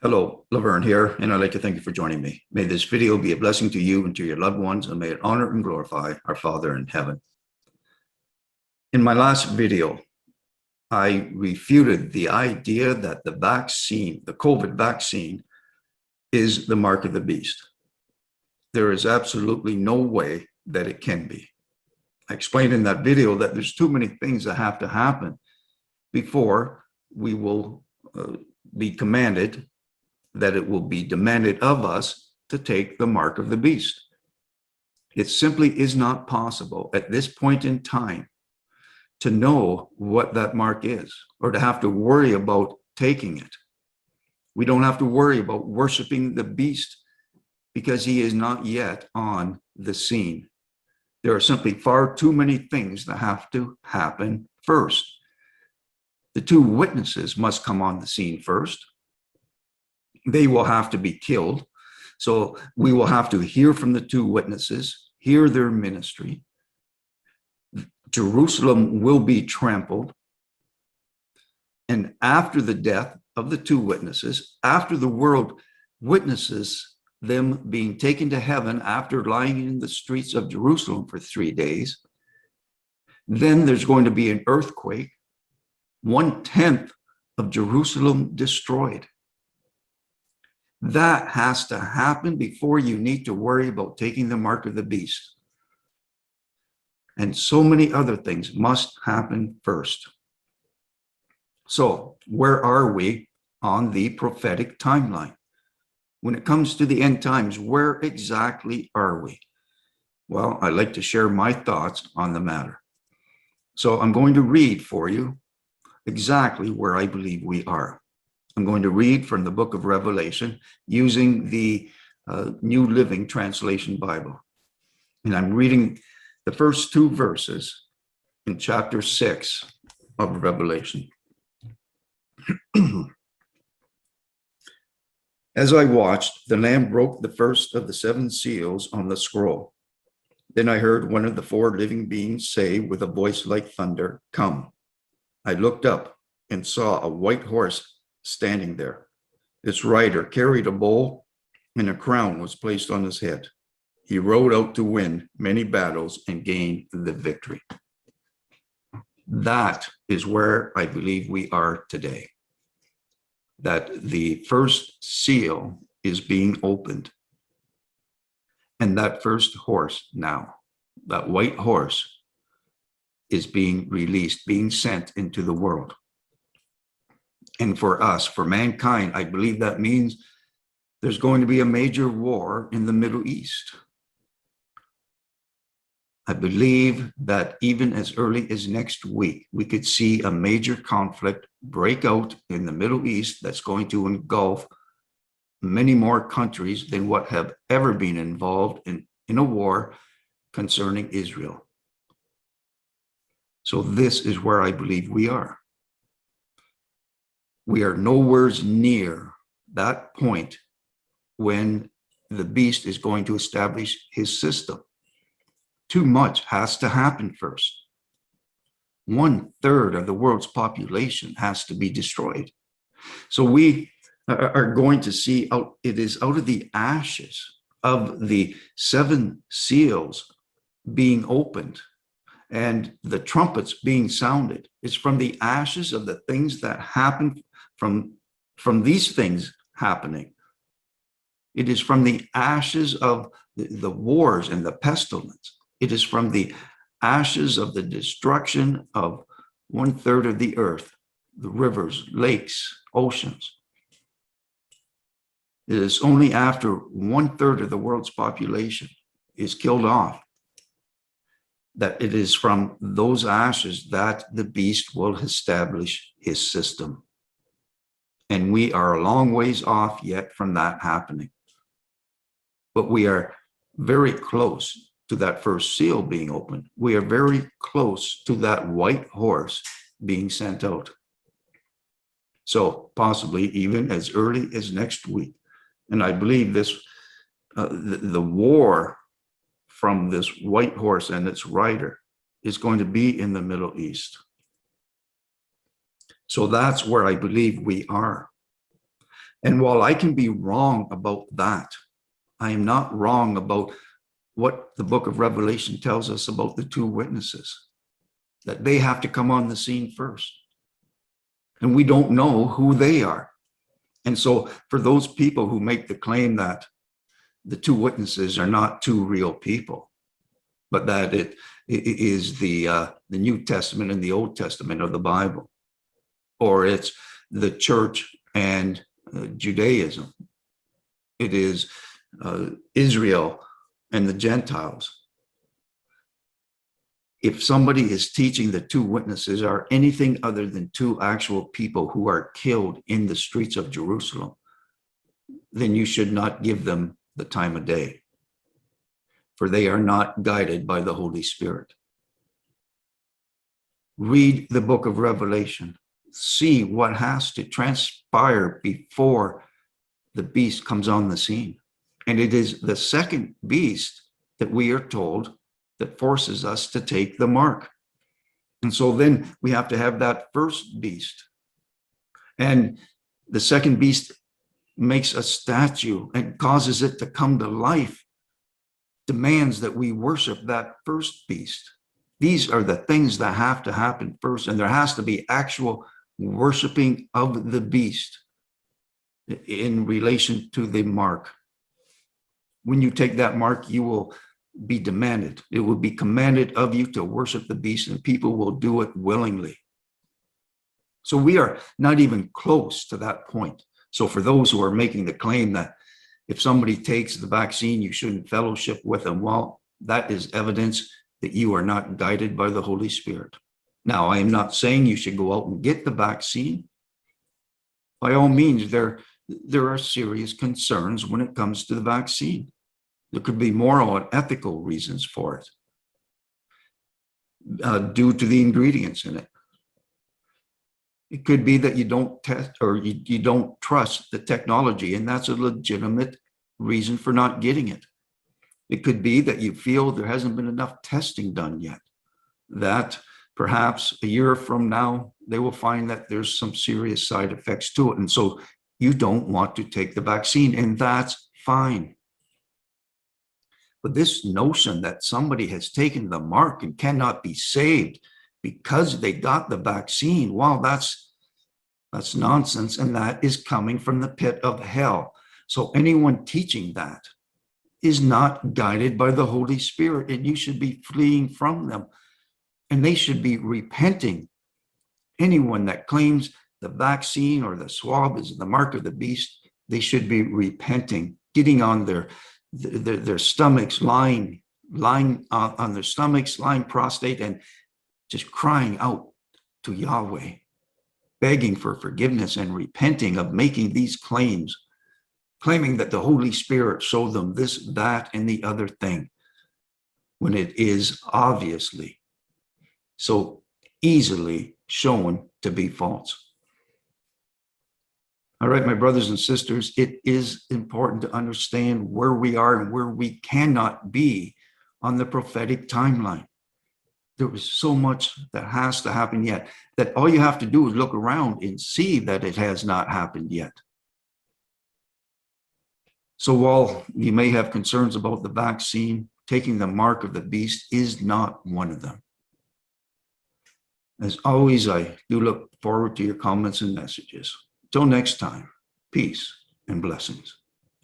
Hello, Laverne here, and I'd like to thank you for joining me. May this video be a blessing to you and to your loved ones, and may it honor and glorify our Father in heaven. In my last video, I refuted the idea that the vaccine, the COVID vaccine, is the mark of the beast. There is absolutely no way that it can be. I explained in that video that there's too many things that have to happen before we will be commanded, that it will be demanded of us to take the mark of the beast. It simply is not possible at this point in time to know what that mark is or to have to worry about taking it. We don't have to worry about worshiping the beast because he is not yet on the scene. There are simply far too many things that have to happen first. The two witnesses must come on the scene first. They will have to be killed. So we will have to hear from the two witnesses, hear their ministry. Jerusalem will be trampled. And after the death of the two witnesses, after the world witnesses them being taken to heaven after lying in the streets of Jerusalem for 3 days, then there's going to be an earthquake, 1/10 of Jerusalem destroyed. That has to happen before you need to worry about taking the mark of the beast. And so many other things must happen first. So where are we on the prophetic timeline? When it comes to the end times, where exactly are we? Well, I'd like to share my thoughts on the matter. So I'm going to read for you exactly where I believe we are. I'm going to read from the book of Revelation using the New Living Translation Bible. And I'm reading the first 2 verses in chapter 6 of Revelation. As I watched, the Lamb broke the first of the 7 seals on the scroll. Then I heard one of the 4 living beings say with a voice like thunder, "Come." I looked up and saw a white horse standing there. Its rider carried a bowl, and a crown was placed on his head. He rode out to win many battles and gain the victory. That is where I believe we are today. That the first seal is being opened. And that first horse now, that white horse, is being released, being sent into the world. And for us, for mankind, I believe that means there's going to be a major war in the Middle East. I believe that even as early as next week, we could see a major conflict break out in the Middle East that's going to engulf many more countries than what have ever been involved in a war concerning Israel. So this is where I believe we are. We are nowhere near that point when the beast is going to establish his system. Too much has to happen first. 1/3 of the world's population has to be destroyed. So we are going to see it is out of the ashes of the 7 seals being opened and the trumpets being sounded. It's from the ashes of the things that happen from these things happening. It is from the ashes of the wars and the pestilence. It is from the ashes of the destruction of 1/3 of the earth, the rivers, lakes, oceans. It is only after 1/3 of the world's population is killed off that it is from those ashes that the beast will establish his system. And we are a long ways off yet from that happening. But we are very close to that first seal being opened. We are very close to that white horse being sent out. So possibly even as early as next week. And I believe this, the war from this white horse and its rider is going to be in the Middle East. So that's where I believe we are. And while I can be wrong about that, I am not wrong about what the book of Revelation tells us about the two witnesses, that they have to come on the scene first. And we don't know who they are. And so for those people who make the claim that the two witnesses are not two real people, but that it is the New Testament and the Old Testament of the Bible, or it's the church and Judaism, it is Israel and the Gentiles. If somebody is teaching the two witnesses are anything other than two actual people who are killed in the streets of Jerusalem, then you should not give them the time of day, for they are not guided by the Holy Spirit. Read the book of Revelation. See what has to transpire before the beast comes on the scene. And it is the second beast that we are told that forces us to take the mark. And so then we have to have that first beast. And the second beast makes a statue and causes it to come to life, demands that we worship that first beast. These are the things that have to happen first, and there has to be actual worshiping of the beast in relation to the mark. When you take that mark, you will be demanded. It will be commanded of you to worship the beast, and people will do it willingly. So we are not even close to that point. So for those who are making the claim that if somebody takes the vaccine, you shouldn't fellowship with them, well, that is evidence that you are not guided by the Holy Spirit. Now, I am not saying you should go out and get the vaccine. By all means, there are serious concerns when it comes to the vaccine. There could be moral and ethical reasons for it, due to the ingredients in it. It could be that you don't test or you don't trust the technology, and that's a legitimate reason for not getting it. It could be that you feel there hasn't been enough testing done yet, that perhaps a year from now, they will find that there's some serious side effects to it. And so you don't want to take the vaccine, and that's fine. But this notion that somebody has taken the mark and cannot be saved because they got the vaccine, well, that's nonsense, and that is coming from the pit of hell. So anyone teaching that is not guided by the Holy Spirit, and you should be fleeing from them, and they should be repenting. Anyone that claims the vaccine or the swab is the mark of the beast, they should be repenting, getting on their stomachs, lying on their stomachs, lying prostrate, and just crying out to Yahweh, begging for forgiveness and repenting of making these claims, claiming that the Holy Spirit showed them this, that, and the other thing, when it is obviously so easily shown to be false. All right, my brothers and sisters, it is important to understand where we are and where we cannot be on the prophetic timeline. There is so much that has to happen yet, that all you have to do is look around and see that it has not happened yet. So while you may have concerns about the vaccine, taking the mark of the beast is not one of them. As always, I do look forward to your comments and messages. Till next time, peace and blessings.